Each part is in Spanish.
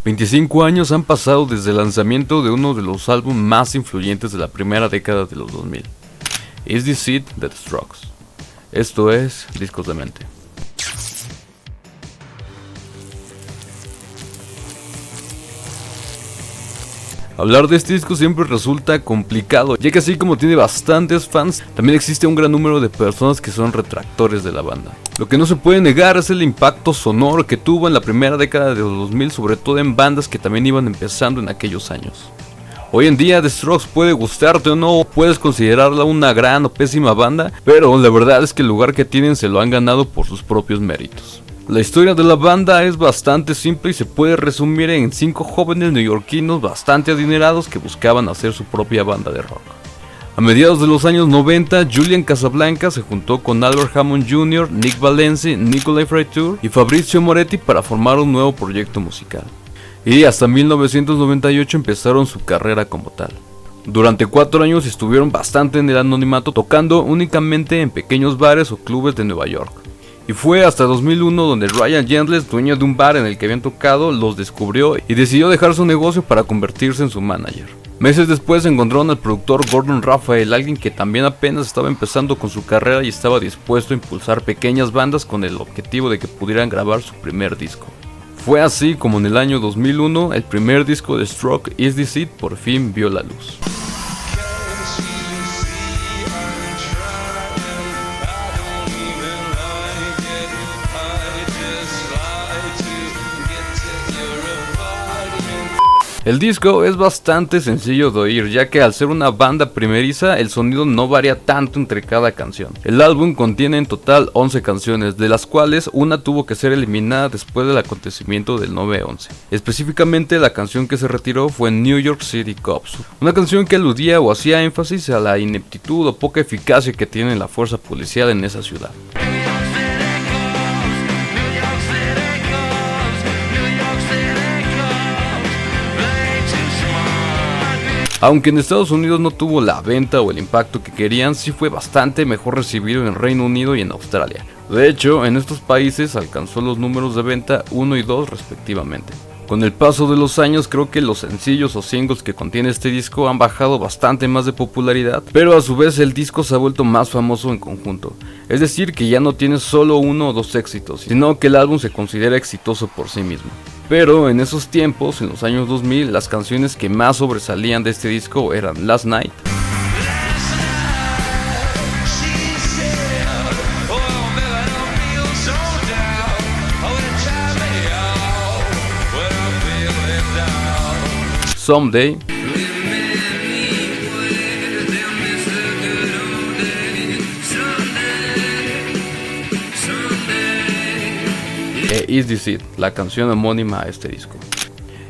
25 años han pasado desde el lanzamiento de uno de los álbumes más influyentes de la primera década de los 2000, Is This It de The Strokes. Esto es Discos de Mente. Hablar de este disco siempre resulta complicado, ya que así como tiene bastantes fans, también existe un gran número de personas que son retractores de la banda. Lo que no se puede negar es el impacto sonoro que tuvo en la primera década de los 2000, sobre todo en bandas que también iban empezando en aquellos años. Hoy en día The Strokes puede gustarte o no, puedes considerarla una gran o pésima banda, pero la verdad es que el lugar que tienen se lo han ganado por sus propios méritos. La historia de la banda es bastante simple y se puede resumir en 5 jóvenes neoyorquinos bastante adinerados que buscaban hacer su propia banda de rock. A mediados de los años 90, Julian Casablancas se juntó con Albert Hammond Jr., Nick Valenci, Nicolai Fraiture y Fabrizio Moretti para formar un nuevo proyecto musical. Y hasta 1998 empezaron su carrera como tal. Durante 4 años estuvieron bastante en el anonimato, tocando únicamente en pequeños bares o clubes de Nueva York. Y fue hasta 2001 donde Ryan Gentles, dueño de un bar en el que habían tocado, los descubrió y decidió dejar su negocio para convertirse en su manager. Meses después encontraron al productor Gordon Raphael, alguien que también apenas estaba empezando con su carrera y estaba dispuesto a impulsar pequeñas bandas con el objetivo de que pudieran grabar su primer disco. Fue así como en el año 2001 el primer disco de Strokes, Is This It, por fin vio la luz. El disco es bastante sencillo de oír, ya que al ser una banda primeriza, el sonido no varía tanto entre cada canción. El álbum contiene en total 11 canciones, de las cuales una tuvo que ser eliminada después del acontecimiento del 9/11. Específicamente, la canción que se retiró fue New York City Cops, una canción que aludía o hacía énfasis a la ineptitud o poca eficacia que tiene la fuerza policial en esa ciudad. Aunque en Estados Unidos no tuvo la venta o el impacto que querían, sí fue bastante mejor recibido en Reino Unido y en Australia. De hecho, en estos países alcanzó los números de venta 1 y 2 respectivamente. Con el paso de los años creo que los sencillos o singles que contiene este disco han bajado bastante más de popularidad, pero a su vez el disco se ha vuelto más famoso en conjunto. Es decir, que ya no tiene solo 1 o 2 éxitos, sino que el álbum se considera exitoso por sí mismo. Pero en esos tiempos, en los años 2000, las canciones que más sobresalían de este disco eran Last Night, Someday e Is This It, la canción homónima a este disco.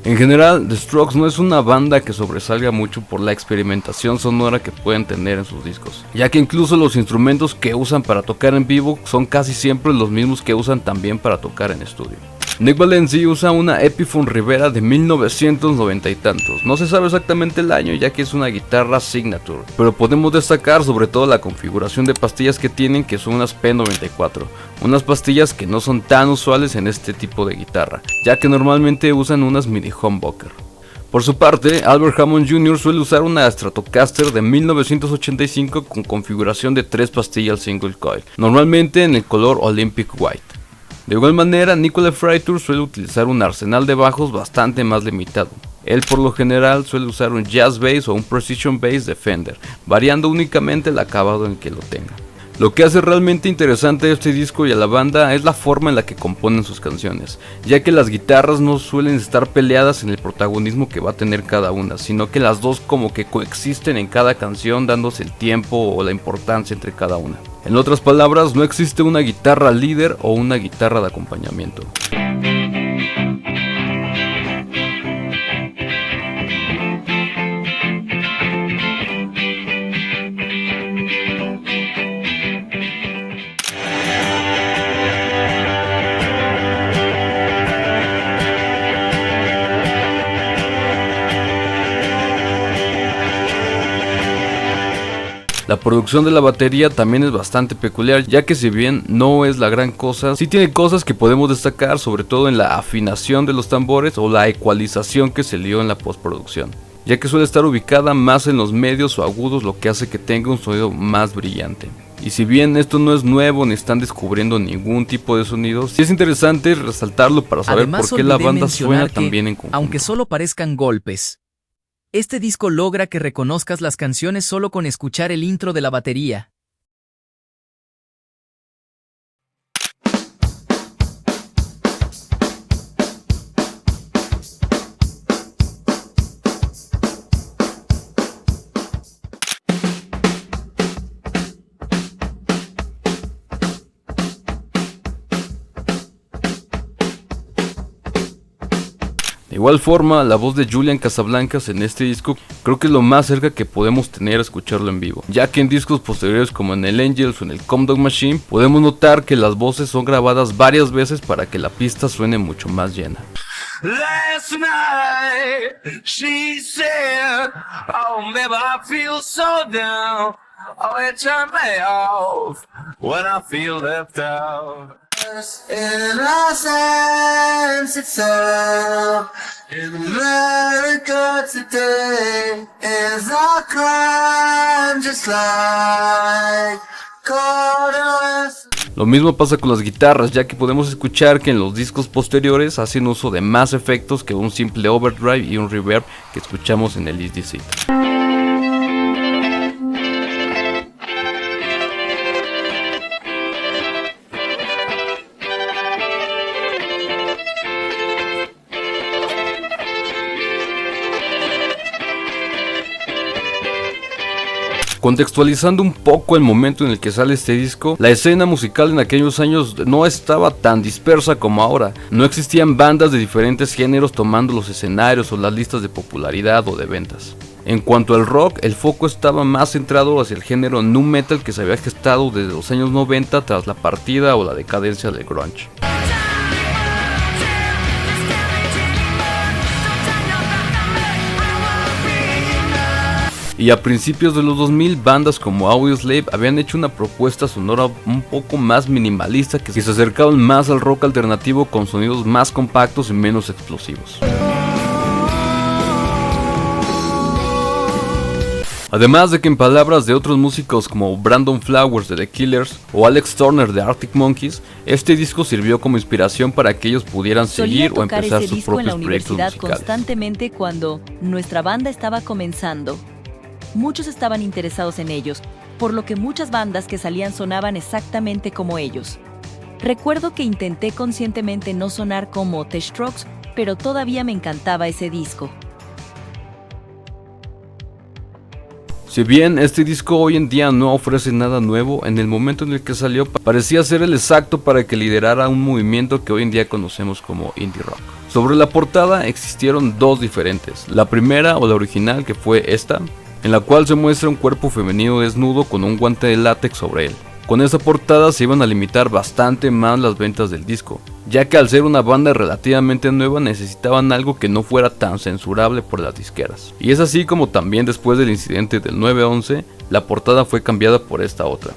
En general, The Strokes no es una banda que sobresalga mucho por la experimentación sonora que pueden tener en sus discos, ya que incluso los instrumentos que usan para tocar en vivo son casi siempre los mismos que usan también para tocar en estudio. Nick Valenci usa una Epiphone Rivera de 1990 y tantos, no se sabe exactamente el año ya que es una guitarra Signature, pero podemos destacar sobre todo la configuración de pastillas que tienen, que son unas P94, unas pastillas que no son tan usuales en este tipo de guitarra, ya que normalmente usan unas mini humbucker. Por su parte, Albert Hammond Jr. suele usar una Stratocaster de 1985 con configuración de 3 pastillas single coil, normalmente en el color Olympic White. De igual manera, Nicolai Fraiture suele utilizar un arsenal de bajos bastante más limitado. Él por lo general suele usar un Jazz Bass o un Precision Bass de Fender, variando únicamente el acabado en que lo tenga. Lo que hace realmente interesante a este disco y a la banda es la forma en la que componen sus canciones, ya que las guitarras no suelen estar peleadas en el protagonismo que va a tener cada una, sino que las dos como que coexisten en cada canción, dándose el tiempo o la importancia entre cada una. En otras palabras, no existe una guitarra líder o una guitarra de acompañamiento. La producción de la batería también es bastante peculiar, ya que si bien no es la gran cosa, sí tiene cosas que podemos destacar, sobre todo en la afinación de los tambores o la ecualización que se le dio en la postproducción, ya que suele estar ubicada más en los medios o agudos, lo que hace que tenga un sonido más brillante. Y si bien esto no es nuevo ni están descubriendo ningún tipo de sonido, sí es interesante resaltarlo para saber por qué la banda suena tan bien en conjunto. Aunque solo parezcan golpes, este disco logra que reconozcas las canciones solo con escuchar el intro de la batería. De igual forma, la voz de Julian Casablancas en este disco creo que es lo más cerca que podemos tener a escucharlo en vivo, ya que en discos posteriores como en el Angels o en el Comdog Machine podemos notar que las voces son grabadas varias veces para que la pista suene mucho más llena. Last night, she said, oh, baby, I feel so down. Oh, it turned me off when I feel left out. In a sense itself, in America today is a crime just like Cornwall. Lo mismo pasa con las guitarras, ya que podemos escuchar que en los discos posteriores hacen uso de más efectos que un simple overdrive y un reverb que escuchamos en el Is This It. Contextualizando un poco el momento en el que sale este disco, la escena musical en aquellos años no estaba tan dispersa como ahora. No existían bandas de diferentes géneros tomando los escenarios o las listas de popularidad o de ventas. En cuanto al rock, el foco estaba más centrado hacia el género nu metal que se había gestado desde los años 90 tras la partida o la decadencia del grunge. Y a principios de los 2000, bandas como Audioslave habían hecho una propuesta sonora un poco más minimalista que se acercaban más al rock alternativo con sonidos más compactos y menos explosivos. Además de que en palabras de otros músicos como Brandon Flowers de The Killers o Alex Turner de Arctic Monkeys, este disco sirvió como inspiración para que ellos pudieran seguir o empezar sus propios proyectos musicales. Constantemente cuando nuestra banda estaba comenzando. Muchos estaban interesados en ellos, por lo que muchas bandas que salían sonaban exactamente como ellos. Recuerdo que intenté conscientemente no sonar como The Strokes, pero todavía me encantaba ese disco. Si bien este disco hoy en día no ofrece nada nuevo, en el momento en el que salió parecía ser el exacto para que liderara un movimiento que hoy en día conocemos como indie rock. Sobre la portada existieron dos diferentes, la primera o la original, que fue esta, en la cual se muestra un cuerpo femenino desnudo con un guante de látex sobre él. Con esa portada se iban a limitar bastante más las ventas del disco, ya que al ser una banda relativamente nueva necesitaban algo que no fuera tan censurable por las disqueras. Y es así como también después del incidente del 9/11, la portada fue cambiada por esta otra,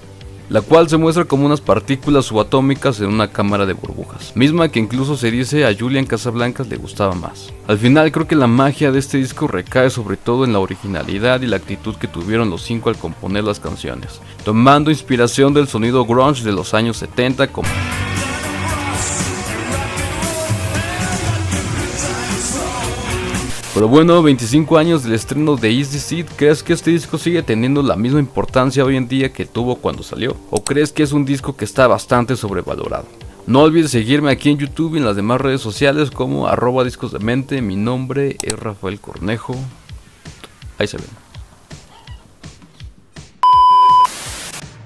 la cual se muestra como unas partículas subatómicas en una cámara de burbujas, misma que incluso se dice a Julian Casablancas le gustaba más. Al final creo que la magia de este disco recae sobre todo en la originalidad y la actitud que tuvieron los cinco al componer las canciones, tomando inspiración del sonido grunge de los años 70 como... Pero bueno, 25 años del estreno de Is This It, ¿crees que este disco sigue teniendo la misma importancia hoy en día que tuvo cuando salió? ¿O crees que es un disco que está bastante sobrevalorado? No olvides seguirme aquí en YouTube y en las demás redes sociales como @discosdemente. Mi nombre es Rafael Cornejo. Ahí se ven.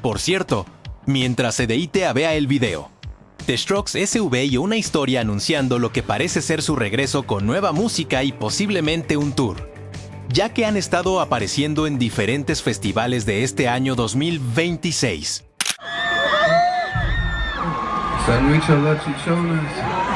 Por cierto, mientras Sedeite vea el video, The Strokes SVI una historia anunciando lo que parece ser su regreso con nueva música y posiblemente un tour, ya que han estado apareciendo en diferentes festivales de este año 2026. San Luis, Cholachi, Cholas.